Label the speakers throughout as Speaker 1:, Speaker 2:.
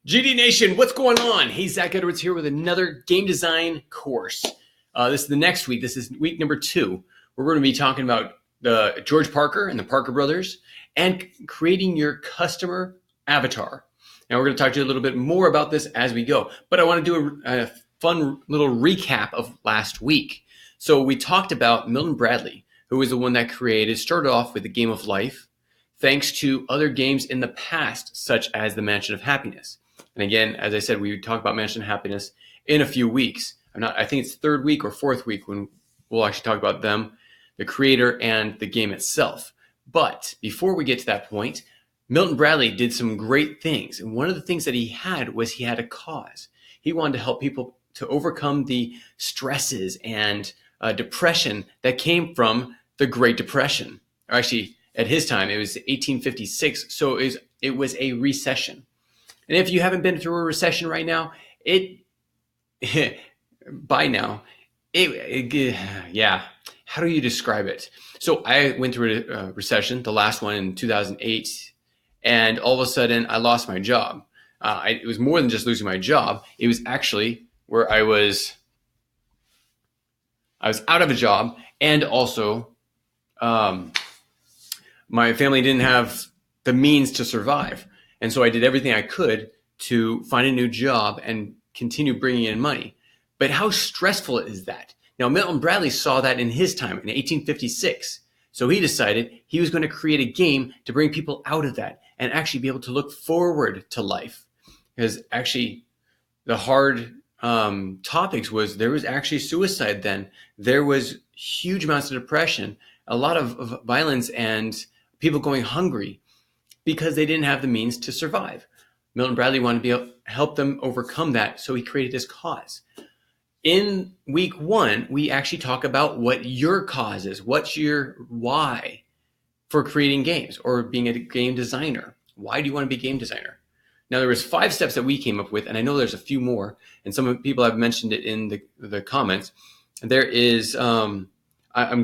Speaker 1: GD Nation, what's going on? Hey, Zach Edwards here with another game design course. This is the next week. This is week number 2. We're going to be talking about the George Parker and the Parker brothers and creating your customer avatar. Now, we're going to talk to you a little bit more about this as we go, but I want to do a fun little recap of last week. So we talked about Milton Bradley, who was the one that started off with the Game of Life, thanks to other games in the past, such as the Mansion of Happiness. And again, as I said, we would talk about Mansion of Happiness in a few weeks. I think it's third week or fourth week when we'll actually talk about them, the creator, and the game itself. But before we get to that point, Milton Bradley did some great things. And one of the things that he had a cause. He wanted to help people to overcome the stresses and depression that came from the Great Depression. Or actually, at his time, it was 1856, so it was a recession. And if you haven't been through a recession right now, how do you describe it? So I went through a recession, the last one in 2008, and all of a sudden I lost my job. It was more than just losing my job. It was actually where I was out of a job, and also my family didn't have the means to survive. And so I did everything I could to find a new job and continue bringing in money. But how stressful is that? Now, Milton Bradley saw that in his time in 1856. So he decided he was going to create a game to bring people out of that and actually be able to look forward to life. Because actually the hard topics was there was actually suicide then. There was huge amounts of depression, a lot of violence, and people going hungry because they didn't have the means to survive. Milton Bradley wanted to be able to help them overcome that, so he created his cause. In week 1, we actually talk about what your cause is. What's your why for creating games or being a game designer? Why do you want to be a game designer? Now, there was 5 steps that we came up with, and I know there's a few more, and some people have mentioned it in the comments. There is, I'm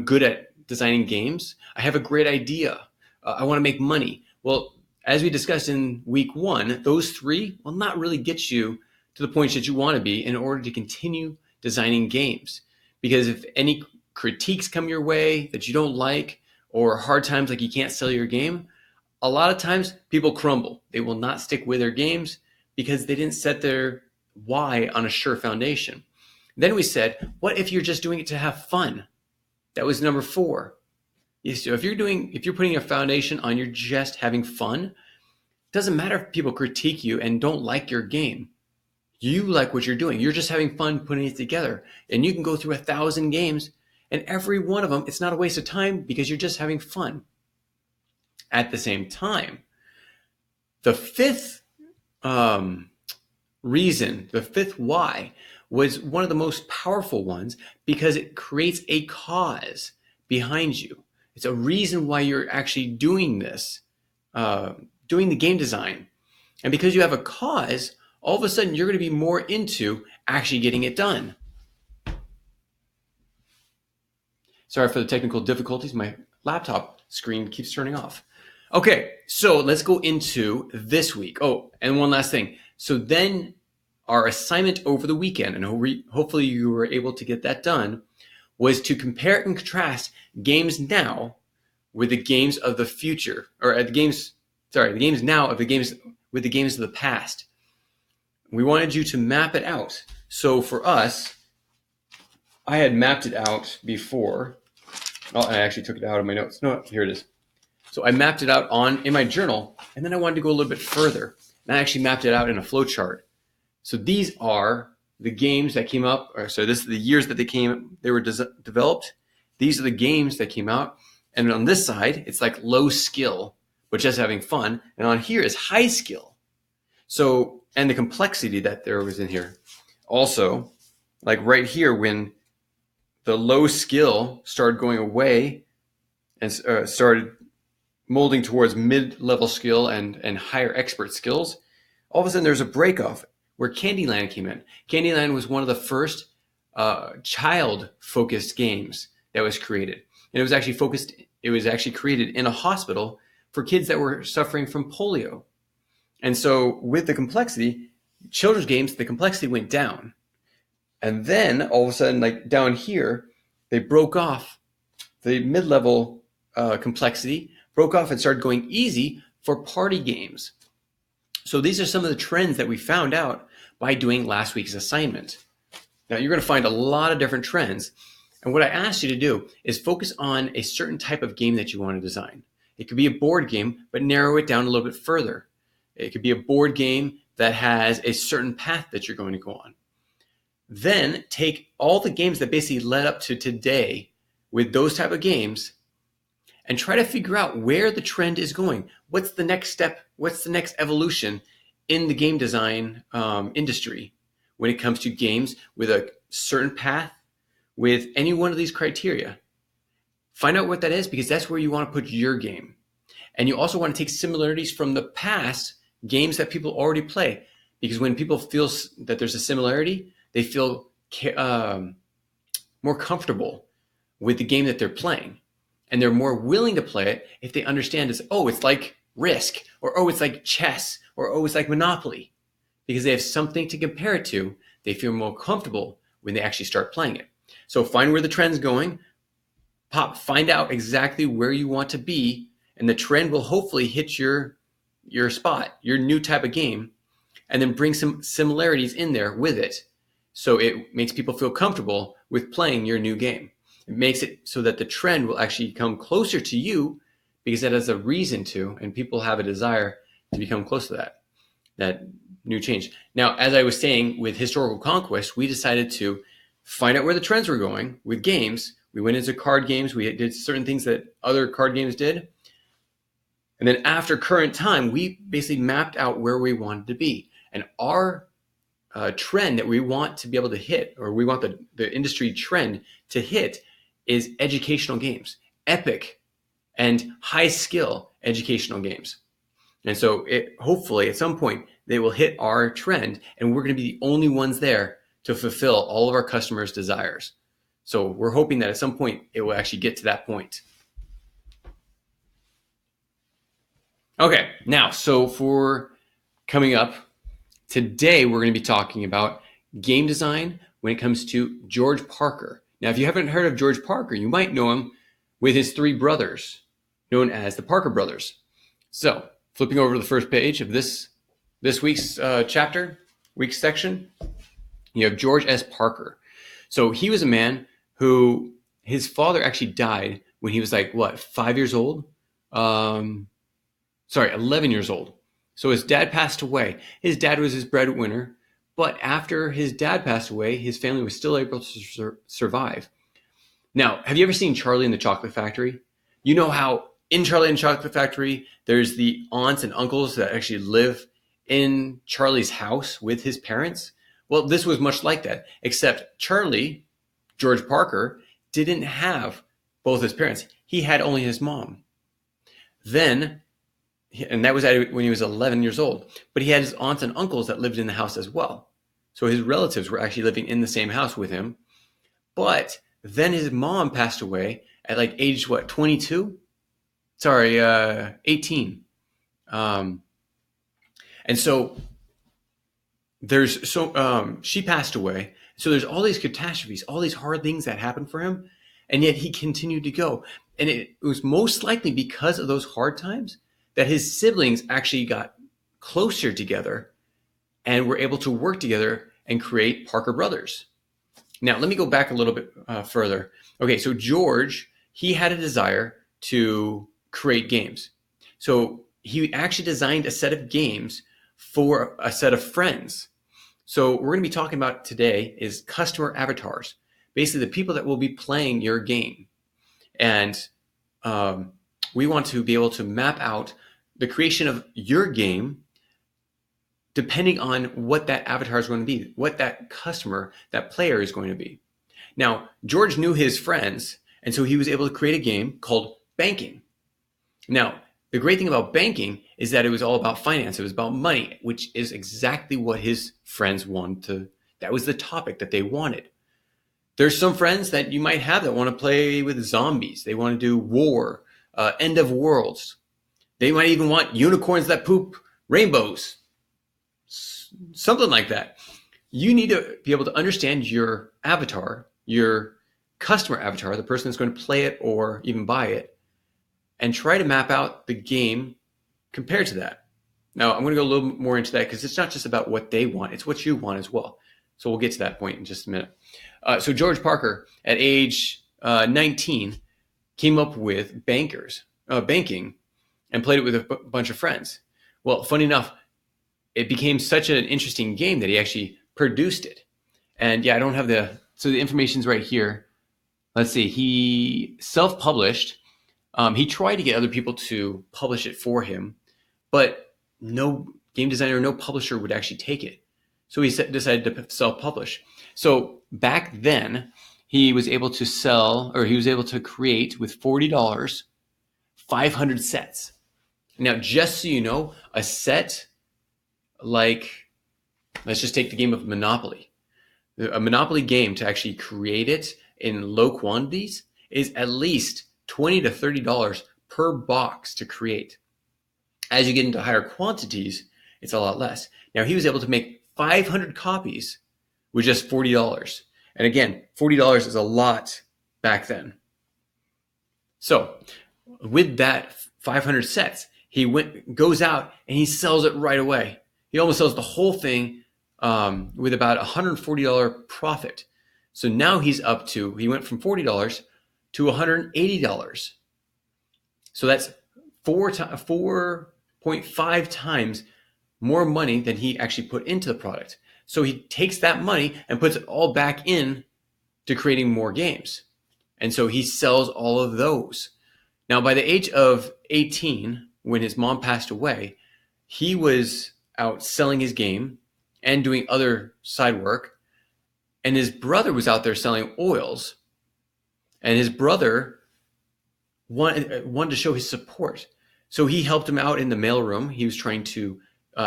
Speaker 1: good at designing games. I have a great idea. I want to make money. Well, as we discussed in week 1, those 3 will not really get you to the point that you want to be in order to continue designing games. Because if any critiques come your way that you don't like, or hard times like you can't sell your game, a lot of times people crumble. They will not stick with their games because they didn't set their why on a sure foundation. Then we said, what if you're just doing it to have fun? That was number 4. So if you're putting a foundation on you're just having fun, it doesn't matter if people critique you and don't like your game. You like what you're doing. You're just having fun putting it together. And you can go through 1,000 games, and every one of them, it's not a waste of time because you're just having fun. At the same time, the 5th reason, the 5th why, was one of the most powerful ones because it creates a cause behind you. It's a reason why you're actually doing this, doing the game design. And because you have a cause, all of a sudden you're going to be more into actually getting it done. Sorry for the technical difficulties. My laptop screen keeps turning off. Okay, so let's go into this week. Oh, and one last thing. So then our assignment over the weekend, and hopefully you were able to get that done, was to compare and contrast games now with the games of the future, or the games now of the games with the games of the past. We wanted you to map it out. So for us, I had mapped it out before. Oh, I actually took it out of my notes. No, here it is. So I mapped it out in my journal, and then I wanted to go a little bit further. And I actually mapped it out in a flow chart. So these are the games that came up. So this is the years that they were developed. These are the games that came out. And on this side, it's like low skill, but just having fun. And on here is high skill. So, and the complexity that there was in here. Also, like right here, when the low skill started going away and started molding towards mid-level skill and higher expert skills, all of a sudden there's a break-off where Candyland came in. Candyland was one of the first child-focused games that was created. And it was actually created in a hospital for kids that were suffering from polio. And so with the complexity, children's games, the complexity went down. And then all of a sudden, like down here, they broke off the mid-level complexity, broke off and started going easy for party games. So these are some of the trends that we found out by doing last week's assignment. Now you're going to find a lot of different trends. And what I asked you to do is focus on a certain type of game that you want to design. It could be a board game, but narrow it down a little bit further. It could be a board game that has a certain path that you're going to go on. Then take all the games that basically led up to today with those type of games and try to figure out where the trend is going. What's the next step? What's the next evolution in the game design industry when it comes to games with a certain path, with any one of these criteria? Find out what that is, because that's where you want to put your game. And you also want to take similarities from the past games that people already play, because when people feel that there's a similarity, they feel more comfortable with the game that they're playing. And they're more willing to play it if they understand it's like Risk, or it's like chess, or it's like Monopoly. Because they have something to compare it to, they feel more comfortable when they actually start playing it. So find where the trend's going, find out exactly where you want to be, and the trend will hopefully hit your spot, your new type of game, and then bring some similarities in there with it. So it makes people feel comfortable with playing your new game. It makes it so that the trend will actually come closer to you, because that has a reason to, and people have a desire to become close to that new change. Now, as I was saying, with historical conquest, we decided to find out where the trends were going with games. We went into card games. We did certain things that other card games did. And then after current time, we basically mapped out where we wanted to be. And our trend that we want to be able to hit, or we want the industry trend to hit, is educational games, epic and high skill educational games. And so hopefully at some point they will hit our trend, and we're going to be the only ones there to fulfill all of our customers' desires. So we're hoping that at some point it will actually get to that point. Okay, now, so for coming up, today we're going to be talking about game design when it comes to George Parker. Now, if you haven't heard of George Parker, you might know him with his three brothers, known as the Parker brothers. So, flipping over to the first page of this week's week's section, you have George S. Parker. So he was a man who, his father actually died when he was 5 years old? 11 years old. So his dad passed away. His dad was his breadwinner, but after his dad passed away, his family was still able to survive. Now, have you ever seen Charlie and the Chocolate Factory? You know how in Charlie and the Chocolate Factory, there's the aunts and uncles that actually live in Charlie's house with his parents? Well, this was much like that, except Charlie, George Parker, didn't have both his parents. He had only his mom. Then, and that was when he was 11 years old, but he had his aunts and uncles that lived in the house as well. So his relatives were actually living in the same house with him. But then his mom passed away at age 22? 18. And so she passed away. So there's all these catastrophes, all these hard things that happened for him, and yet he continued to go. And it was most likely because of those hard times that his siblings actually got closer together and were able to work together and create Parker Brothers. Now, let me go back a little bit further. Okay, so George, he had a desire to create games. So he actually designed a set of games for a set of friends. So we're going to be talking about today is customer avatars, basically the people that will be playing your game. And we want to be able to map out the creation of your game depending on what that avatar is going to be, what that customer, that player is going to be. Now, George knew his friends, and so he was able to create a game called Banking. Now, the great thing about banking is that it was all about finance. It was about money, which is exactly what his friends wanted to. That was the topic that they wanted. There's some friends that you might have that want to play with zombies. They want to do war, end of worlds. They might even want unicorns that poop rainbows. something like that. You need to be able to understand your avatar, your customer avatar, the person that's going to play it or even buy it, and try to map out the game compared to that. Now, I'm going to go a little more into that because it's not just about what they want, it's what you want as well. So we'll get to that point in just a minute. So George Parker, at age 19, came up with banking, and played it with a bunch of friends. Well, funny enough, it became such an interesting game that he actually produced it. And yeah, I don't have so the information's right here. Let's see, he self-published. He tried to get other people to publish it for him, but no game designer, no publisher would actually take it. So he decided to self-publish. So back then, he was able to create with $40, 500 sets. Now, just so you know, a set, like, let's just take the game of Monopoly. A Monopoly game, to actually create it in low quantities, is at least $20 to $30 per box to create. As you get into higher quantities, it's a lot less. Now, he was able to make 500 copies with just $40. And again, $40 is a lot back then. So with that 500 sets, he goes out and he sells it right away. He almost sells the whole thing with about $140 profit. So now he went from $40 to $180. So that's 4.5 times more money than he actually put into the product. So he takes that money and puts it all back in to creating more games. And so he sells all of those. Now, by the age of 18, when his mom passed away, he was out selling his game and doing other side work. And his brother was out there selling oils. And his brother wanted to show his support. So he helped him out in the mailroom. He was trying to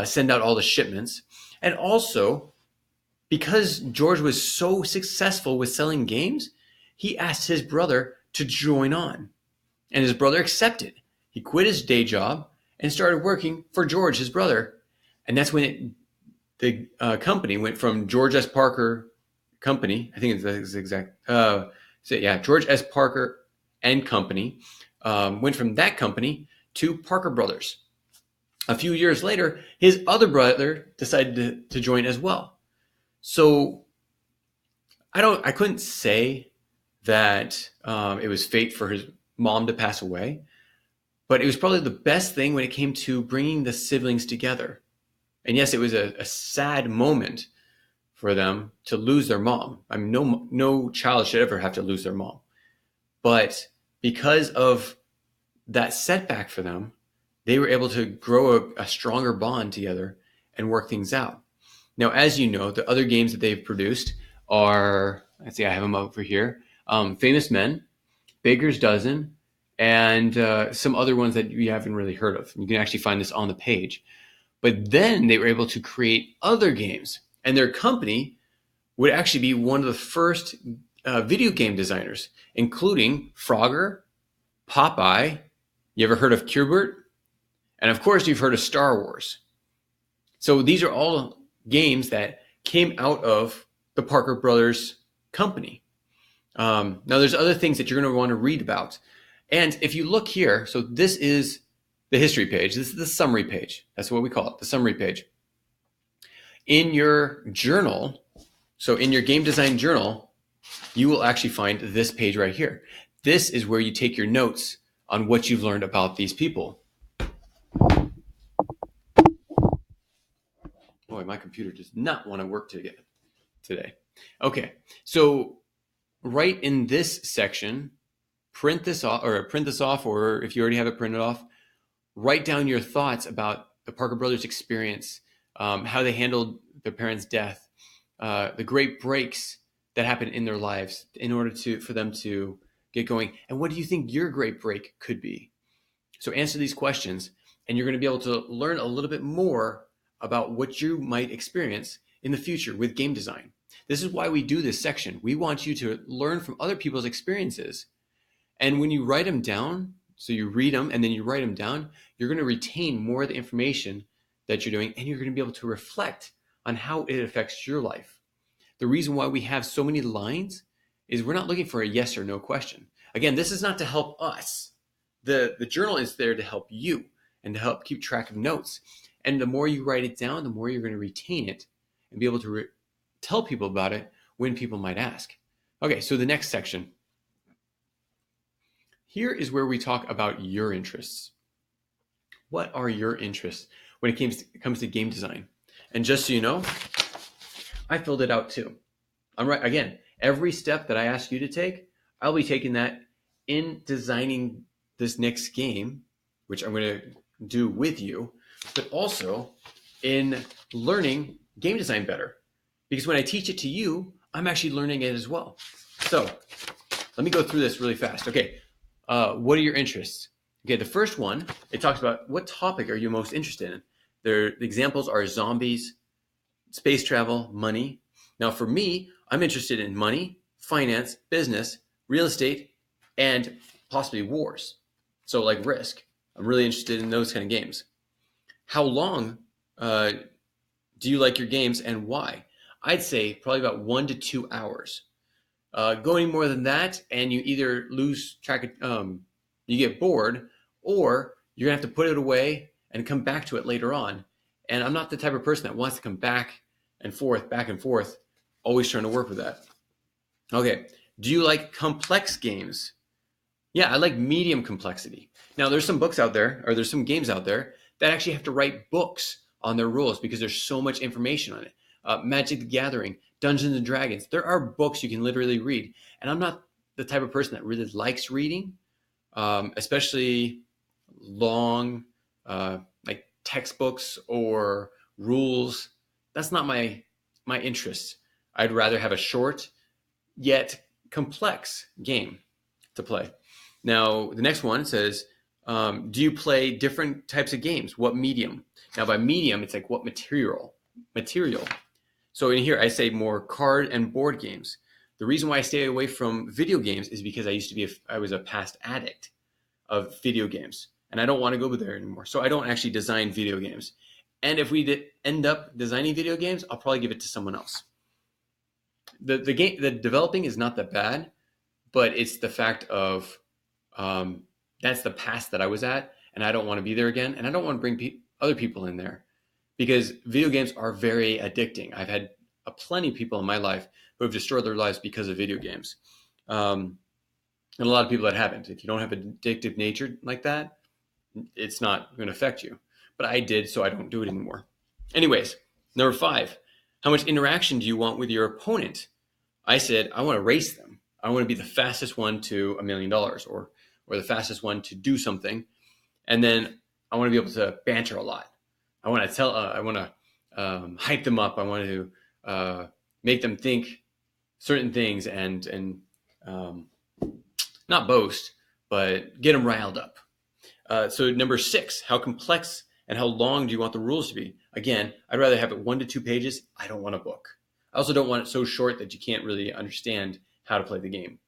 Speaker 1: send out all the shipments. And also, because George was so successful with selling games, he asked his brother to join on. And his brother accepted. He quit his day job and started working for George, his brother. And that's when the company went from George S. Parker Company, I think it's the exact, George S. Parker and Company, went from that company to Parker Brothers. A few years later, his other brother decided to join as well. So I couldn't say that it was fate for his mom to pass away, but it was probably the best thing when it came to bringing the siblings together. And yes, it was a sad moment for them to lose their mom. I mean, no child should ever have to lose their mom. But because of that setback for them, they were able to grow a stronger bond together and work things out. Now, as you know, the other games that they've produced are, let's see, I have them over here, Famous Men, Baker's Dozen, and some other ones that you haven't really heard of. You can actually find this on the page. But then they were able to create other games, and their company would actually be one of the first video game designers, including Frogger, Popeye. You ever heard of Q*bert? And of course, you've heard of Star Wars. So these are all games that came out of the Parker Brothers company. Now, there's other things that you're going to want to read about. And if you look here, so this is the history page. This is the summary page. That's what we call it, the summary page. In your journal, so in your game design journal, you will actually find this page right here. This is where you take your notes on what you've learned about these people. Boy, my computer does not want to work today. Okay, so right in this section, print this off, or if you already have it printed off, write down your thoughts about the Parker Brothers experience, how they handled their parents' death, the great breaks that happened in their lives in order for them to get going. And what do you think your great break could be? So answer these questions, and you're going to be able to learn a little bit more about what you might experience in the future with game design. This is why we do this section. We want you to learn from other people's experiences. And when you write them down, so you read them and then you write them down, you're going to retain more of the information that you're doing, and you're going to be able to reflect on how it affects your life. The reason why we have so many lines is we're not looking for a yes or no question. Again, this is not to help us. The journal is there to help you and to help keep track of notes. And the more you write it down, the more you're going to retain it and be able to tell people about it when people might ask. Okay, so the next section. Here is where we talk about your interests. What are your interests when it comes to game design? And just so you know, I filled it out too. I'm right. Again, every step that I ask you to take, I'll be taking that in designing this next game, which I'm going to do with you, but also in learning game design better. Because when I teach it to you, I'm actually learning it as well. So let me go through this really fast. Okay, what are your interests? Okay, the first one, it talks about what topic are you most interested in. The examples are zombies, space travel, money. Now for me, I'm interested in money, finance, business, real estate, and possibly wars. So like Risk. I'm really interested in those kind of games. How long do you like your games and why? I'd say probably about 1 to 2 hours. Going more than that, and you either lose track of, you get bored, or you're gonna have to put it away and come back to it later on. And I'm not the type of person that wants to come back and forth, always trying to work with that. Okay, do you like complex games? Yeah, I like medium complexity. Now, there's some books out there, or there's some games out there that actually have to write books on their rules because there's so much information on it. Magic the Gathering, Dungeons and Dragons. There are books you can literally read. And I'm not the type of person that really likes reading, especially long, like textbooks or rules. That's not my interest. I'd rather have a short yet complex game to play. Now, the next one says, do you play different types of games? What medium? Now, by medium, it's like what material. So in here, I say more card and board games. The reason why I stay away from video games is because I was a past addict of video games, and I don't want to go there anymore. So I don't actually design video games. And if we end up designing video games, I'll probably give it to someone else. The developing is not that bad, but it's the fact of that's the past that I was at, and I don't want to be there again, and I don't want to bring other people in there because video games are very addicting. I've had plenty of people in my life who have destroyed their lives because of video games, and a lot of people that haven't. If you don't have an addictive nature like that, it's not going to affect you. But I did, so I don't do it anymore. Anyways, number 5, how much interaction do you want with your opponent? I said, I want to race them. I want to be the fastest one to $1 million or the fastest one to do something. And then I want to be able to banter a lot. I want to hype them up. I want to make them think certain things and not boast, but get them riled up. So number 6, how complex and how long do you want the rules to be? Again, I'd rather have it 1 to 2 pages. I don't want a book. I also don't want it so short that you can't really understand how to play the game.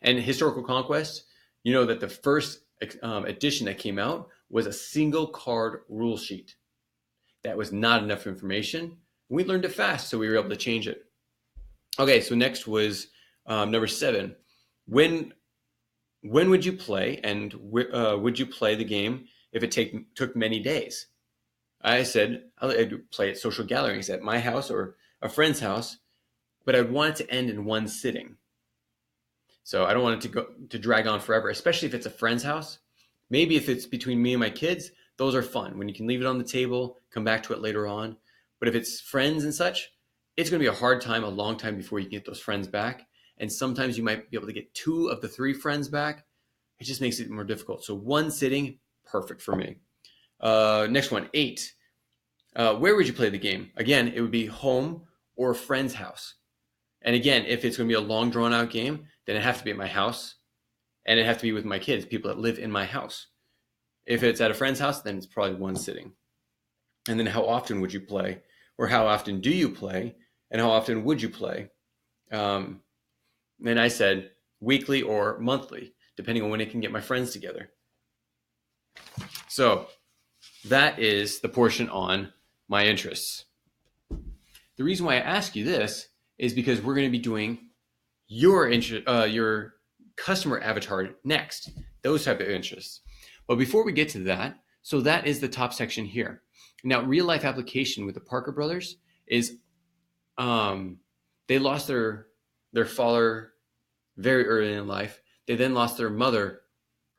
Speaker 1: And Historical Conquest, you know that the first edition that came out was a single card rule sheet. That was not enough information. We learned it fast, so we were able to change it. Okay, so next was number 7. When would you play, and would you play the game if it took many days? I said I'd play at social gatherings at my house or a friend's house, but I'd want it to end in one sitting. So I don't want it to drag on forever, especially if it's a friend's house. Maybe if it's between me and my kids, those are fun when you can leave it on the table, come back to it later on. But if it's friends and such, it's going to be a hard time, a long time before you can get those friends back. And sometimes you might be able to get 2 of the 3 friends back. It just makes it more difficult. So one sitting, perfect for me. Next one, 8. Where would you play the game? Again, it would be home or a friend's house. And again, if it's going to be a long drawn out game, then it has to be at my house and it has to be with my kids, people that live in my house. If it's at a friend's house, then it's probably one sitting. And then how often would you play, or how often do you play, and how often would you play? Then I said weekly or monthly, depending on when I can get my friends together. So that is the portion on my interests. the reason why I ask you this is because we're going to be doing your customer avatar next, those type of interests. But before we get to that, so that is the top section here. Now, real life application with the Parker brothers is they lost their father very early in life. They then lost their mother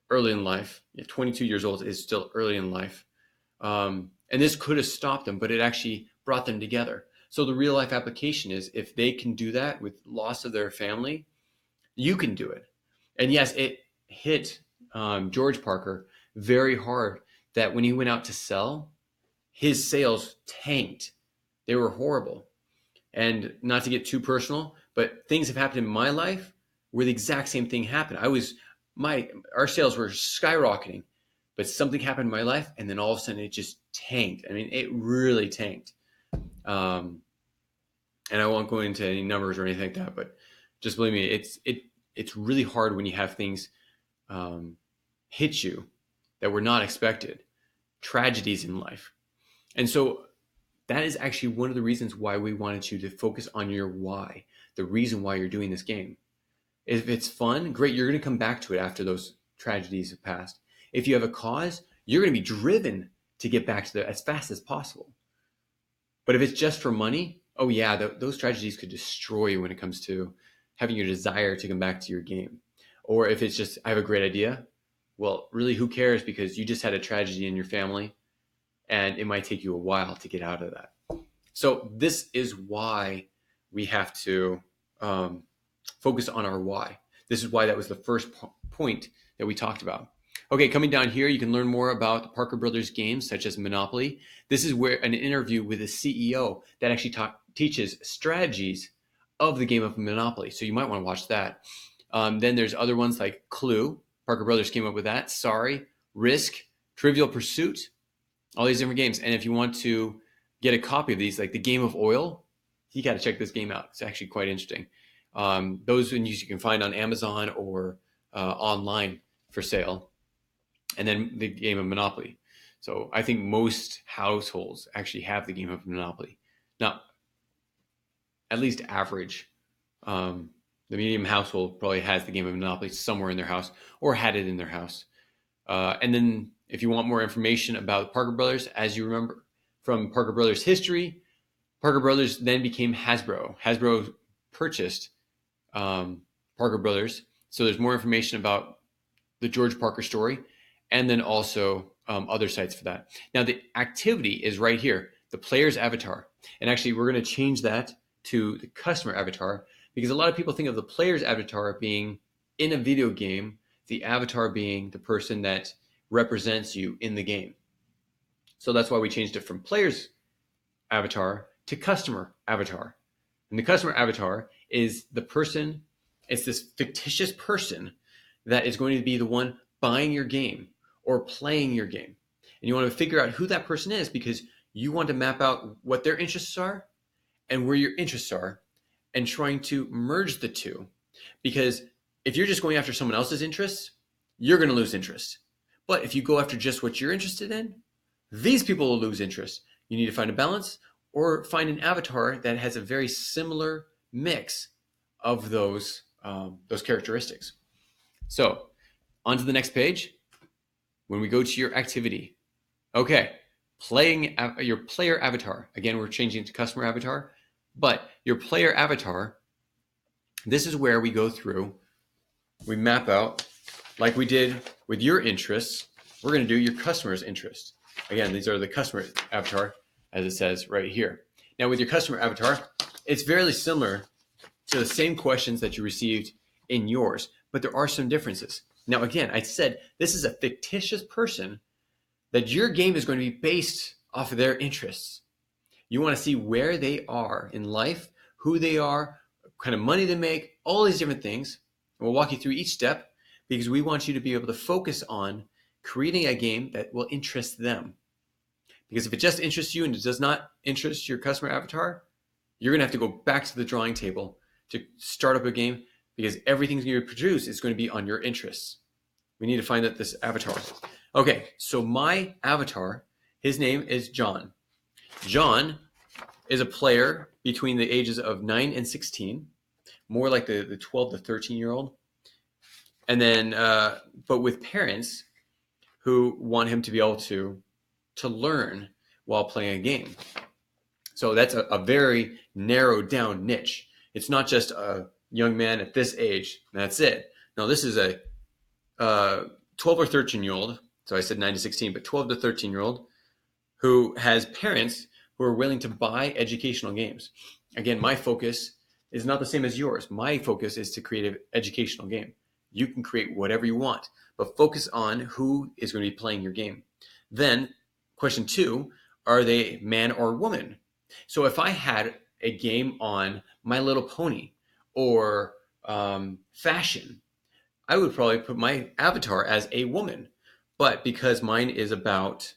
Speaker 1: early in life. 22 years old is still early in life. And this could have stopped them, but it actually brought them together. So the real life application is if they can do that with loss of their family, you can do it. And yes, it hit George Parker very hard that when he went out to sell, his sales tanked. They were horrible. And not to get too personal, but things have happened in my life where the exact same thing happened. Our sales were skyrocketing, but something happened in my life, and then all of a sudden it just tanked. I mean, it really tanked. And I won't go into any numbers or anything like that, but just believe me, it's really hard when you have things hit you that were not expected, tragedies in life. And so that is actually one of the reasons why we wanted you to focus on your why, the reason why you're doing this game. If it's fun, great, you're going to come back to it after those tragedies have passed. If you have a cause, you're going to be driven to get back to it as fast as possible. But if it's just for money, oh yeah, those tragedies could destroy you when it comes to having your desire to come back to your game. Or if it's just, I have a great idea, well, really, who cares, because you just had a tragedy in your family and it might take you a while to get out of that. So this is why we have to focus on our why. This is why that was the first point that we talked about. Okay, coming down here, you can learn more about the Parker Brothers games, such as Monopoly. This is where an interview with a CEO that actually teaches strategies of the game of Monopoly. So you might want to watch that. Then there's other ones like Clue. Parker Brothers came up with that. Sorry, Risk, Trivial Pursuit, all these different games. And if you want to get a copy of these, like the Game of Oil, you got to check this game out. It's actually quite interesting. Those you can find on Amazon or online for sale. And then the game of Monopoly. So I think most households actually have the game of Monopoly. Now, at least average. The medium household probably has the game of Monopoly somewhere in their house or had it in their house. And then if you want more information about Parker Brothers, as you remember from Parker Brothers history, Parker Brothers then became Hasbro. Hasbro purchased Parker Brothers. So there's more information about the George Parker story, and then also other sites for that. Now, the activity is right here, the player's avatar. And actually, we're going to change that to the customer avatar, because a lot of people think of the player's avatar being in a video game, the avatar being the person that represents you in the game. So that's why we changed it from player's avatar to customer avatar. And the customer avatar is the person, it's this fictitious person that is going to be the one buying your game or playing your game. And you want to figure out who that person is, because you want to map out what their interests are and where your interests are, and trying to merge the two. Because if you're just going after someone else's interests, you're going to lose interest. But if you go after just what you're interested in, these people will lose interest. You need to find a balance, or find an avatar that has a very similar mix of those characteristics. So on to the next page. When we go to your activity, okay, playing your player avatar. Again, we're changing it to customer avatar, but your player avatar, this is where we go through, we map out, like we did with your interests, we're going to do your customer's interests. Again, these are the customer avatar, as it says right here. Now, with your customer avatar, it's very similar to the same questions that you received in yours, but there are some differences. Now, again, I said this is a fictitious person that your game is going to be based off of their interests. You want to see where they are in life, who they are, what kind of money they make, all these different things. And we'll walk you through each step, because we want you to be able to focus on creating a game that will interest them. Because if it just interests you and it does not interest your customer avatar, you're going to have to go back to the drawing table to start up a game, because everything you produce is going to be on your interests. We need to find out this avatar. Okay, so my avatar, his name is John. John is a player between the ages of 9 and 16, more like the 12 to 13-year-old. And then, but with parents who want him to be able to learn while playing a game. So that's a very narrowed down niche. It's not just a young man at this age, and that's it. No, this is a 12 or 13-year-old, so I said 9 to 16, but 12 to 13-year-old who has parents who are willing to buy educational games. Again, my focus is not the same as yours. My focus is to create an educational game. You can create whatever you want, but focus on who is going to be playing your game. Then, question 2, are they man or woman? So if I had a game on My Little Pony or fashion, I would probably put my avatar as a woman. But because mine is about,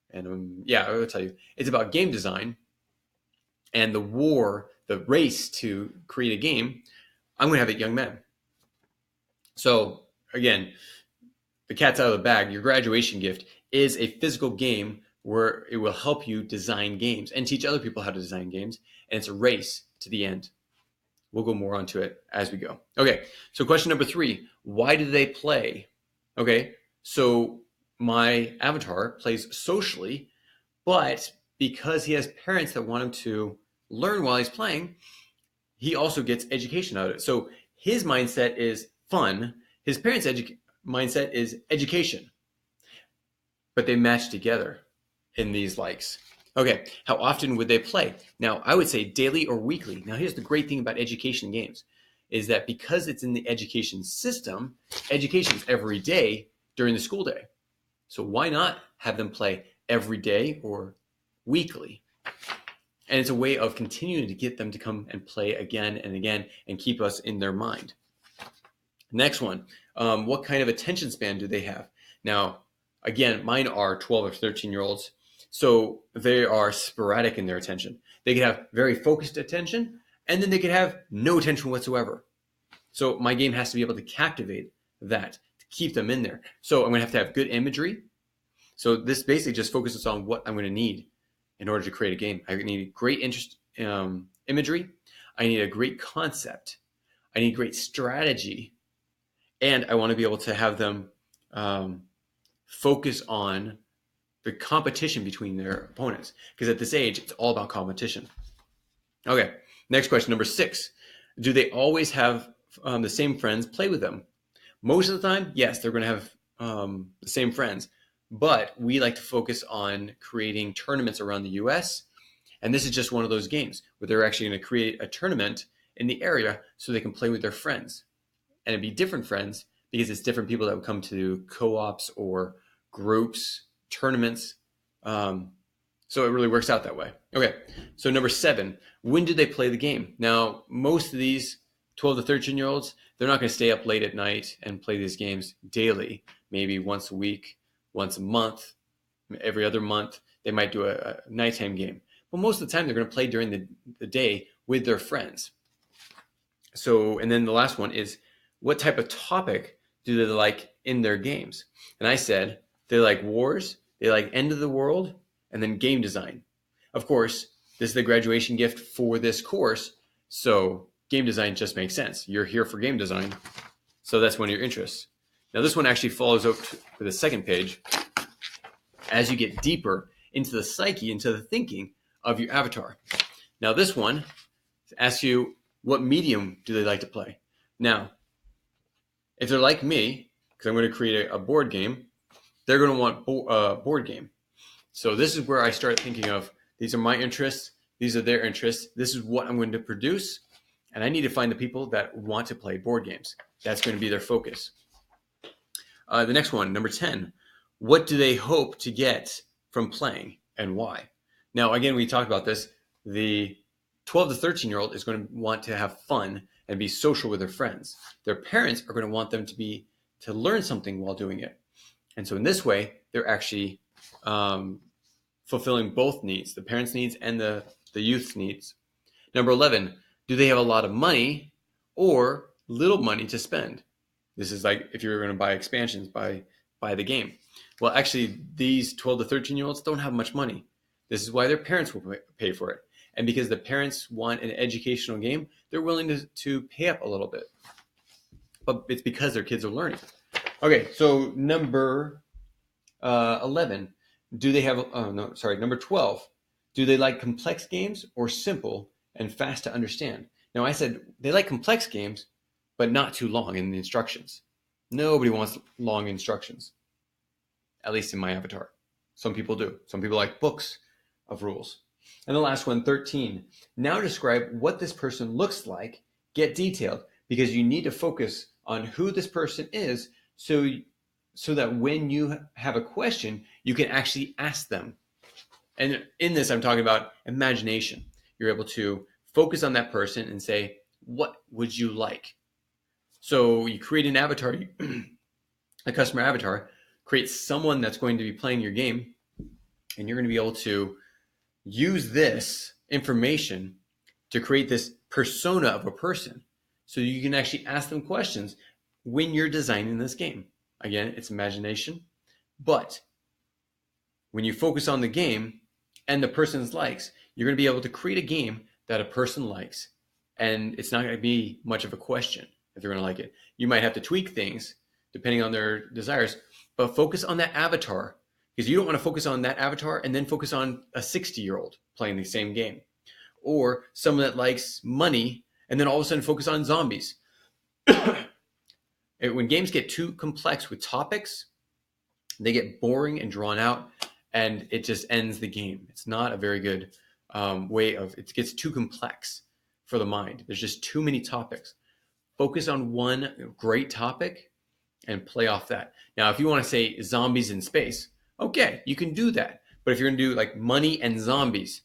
Speaker 1: and I will tell you, it's about game design and the race to create a game, I'm going to have it young men. So again, the cat's out of the bag. Your graduation gift is a physical game where it will help you design games and teach other people how to design games. And it's a race to the end. We'll go more onto it as we go. Okay, so question number 3, why do they play? Okay, so my avatar plays socially, but because he has parents that want him to learn while he's playing, he also gets education out of it. So his mindset is fun. His parents' mindset is education. But they match together in these likes. Okay, how often would they play? Now, I would say daily or weekly. Now, here's the great thing about education games is that because it's in the education system, education is every day during the school day. So why not have them play every day or weekly? And it's a way of continuing to get them to come and play again and again and keep us in their mind. Next one, what kind of attention span do they have? Now, again, mine are 12 or 13-year-olds. So they are sporadic in their attention. They could have very focused attention, and then they could have no attention whatsoever. So my game has to be able to captivate that, to keep them in there. So I'm going to have good imagery. So this basically just focuses on what I'm going to need in order to create a game. I need great imagery. I need a great concept. I need great strategy. And I want to be able to have them focus on the competition between their opponents. Because at this age, it's all about competition. Okay, next question, number 6. Do they always have the same friends play with them? Most of the time, yes, they're going to have the same friends. But we like to focus on creating tournaments around the US. And this is just one of those games where they're actually going to create a tournament in the area so they can play with their friends. And it'd be different friends because it's different people that would come to co-ops or groups, tournaments. So it really works out that way. Okay, so number 7, when do they play the game? Now, most of these 12 to 13-year-olds, they're not going to stay up late at night and play these games daily, maybe once a week, once a month, every other month. They might do a nighttime game. But most of the time, they're going to play during the day with their friends. So, and then the last one is, what type of topic do they like in their games? And I said, they like wars, they like end of the world, and then game design. Of course, this is the graduation gift for this course, so game design just makes sense. You're here for game design, so that's one of your interests. Now, this one actually follows up with the second page. As you get deeper into the psyche, into the thinking of your avatar. Now, this one asks you, what medium do they like to play? Now, if they're like me, because I'm going to create a board game, they're going to want a board game. So this is where I start thinking of, these are my interests, these are their interests, this is what I'm going to produce, and I need to find the people that want to play board games. That's going to be their focus. The next one, number 10, what do they hope to get from playing and why? Now, again, we talked about this. The 12 to 13-year-old is going to want to have fun and be social with their friends. Their parents are going to want them to learn something while doing it. And so in this way, they're actually fulfilling both needs, the parents' needs and the youth's needs. Number 11, do they have a lot of money or little money to spend? This is like if you're going to buy expansions, buy the game. Well, actually, these 12 to 13-year-olds don't have much money. This is why their parents will pay for it. And because the parents want an educational game, they're willing to pay up a little bit. But it's because their kids are learning. Okay, so number 11. Number 12. Do they like complex games or simple and fast to understand? Now, I said they like complex games, but not too long in the instructions. Nobody wants long instructions, at least in my avatar. Some people do. Some people like books of rules. And the last one, 13. Now describe what this person looks like. Get detailed, because you need to focus on who this person is so that when you have a question, you can actually ask them. And in this, I'm talking about imagination. You're able to focus on that person and say, what would you like? So you create an avatar, a customer avatar, create someone that's going to be playing your game, and you're going to be able to use this information to create this persona of a person. So you can actually ask them questions when you're designing this game. Again, it's imagination, but when you focus on the game and the person's likes, you're going to be able to create a game that a person likes. And it's not going to be much of a question if they're going to like it. You might have to tweak things depending on their desires, but focus on that avatar, because you don't want to focus on that avatar and then focus on a 60-year-old playing the same game, or someone that likes money and then all of a sudden focus on zombies. When games get too complex with topics, they get boring and drawn out, and it just ends the game. It's not a very good way of, it gets too complex for the mind. There's just too many topics. Focus on one great topic and play off that. Now, if you want to say zombies in space, okay, you can do that. But if you're going to do like money and zombies,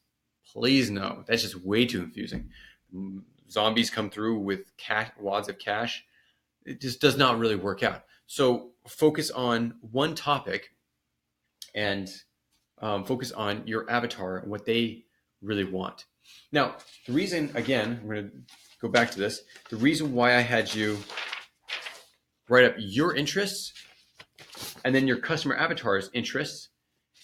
Speaker 1: please no, that's just way too confusing. Zombies come through with wads of cash. It just does not really work out. So focus on one topic and focus on your avatar and what they really want. Now, the reason, again, I'm going to go back to this. The reason why I had you write up your interests and then your customer avatar's interests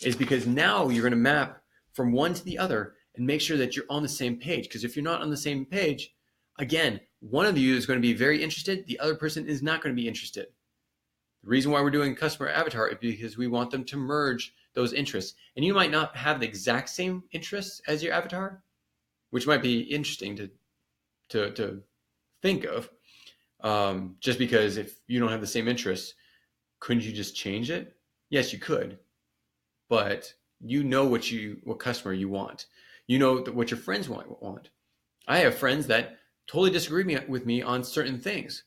Speaker 1: is because now you're going to map from one to the other and make sure that you're on the same page. Because if you're not on the same page, again, one of you is going to be very interested. The other person is not going to be interested. The reason why we're doing customer avatar is because we want them to merge those interests. And you might not have the exact same interests as your avatar, which might be interesting to think of. Just because if you don't have the same interests, couldn't you just change it? Yes, you could. But you know what customer you want. You know what your friends want. I have friends that totally disagree with me on certain things.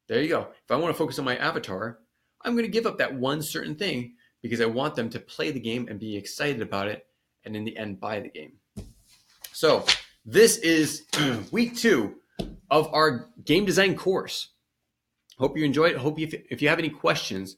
Speaker 1: There you go. If I want to focus on my avatar, I'm going to give up that one certain thing because I want them to play the game and be excited about it and in the end buy the game. So this is week 2 of our game design course. Hope you enjoyed it. If you have any questions,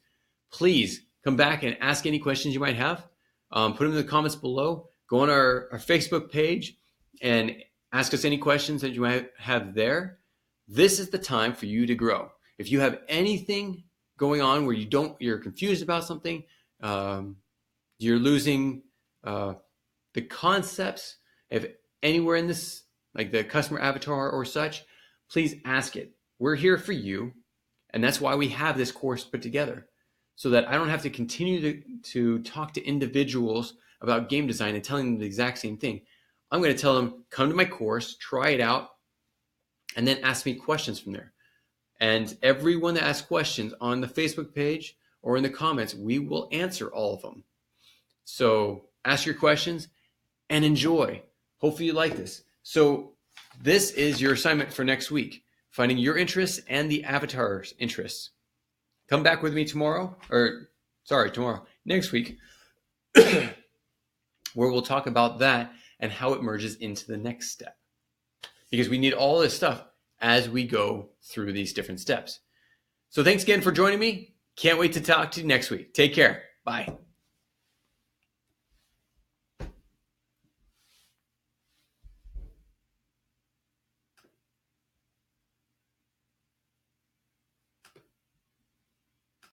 Speaker 1: please come back and ask any questions you might have. Put them in the comments below. Go on our Facebook page and ask us any questions that you might have there. This is the time for you to grow. If you have anything going on where you're confused about something, you're losing the concepts, if anywhere in this, like the customer avatar or such, please ask it. We're here for you. And that's why we have this course put together, so that I don't have to continue to talk to individuals about game design and telling them the exact same thing. I'm going to tell them, come to my course, try it out, and then ask me questions from there. And everyone that asks questions on the Facebook page or in the comments, we will answer all of them. So ask your questions and enjoy. Hopefully you like this. So this is your assignment for next week, finding your interests and the avatar's interests. Come back with me tomorrow, next week, where we'll talk about that and how it merges into the next step. Because we need all this stuff as we go through these different steps. So thanks again for joining me. Can't wait to talk to you next week. Take care. Bye.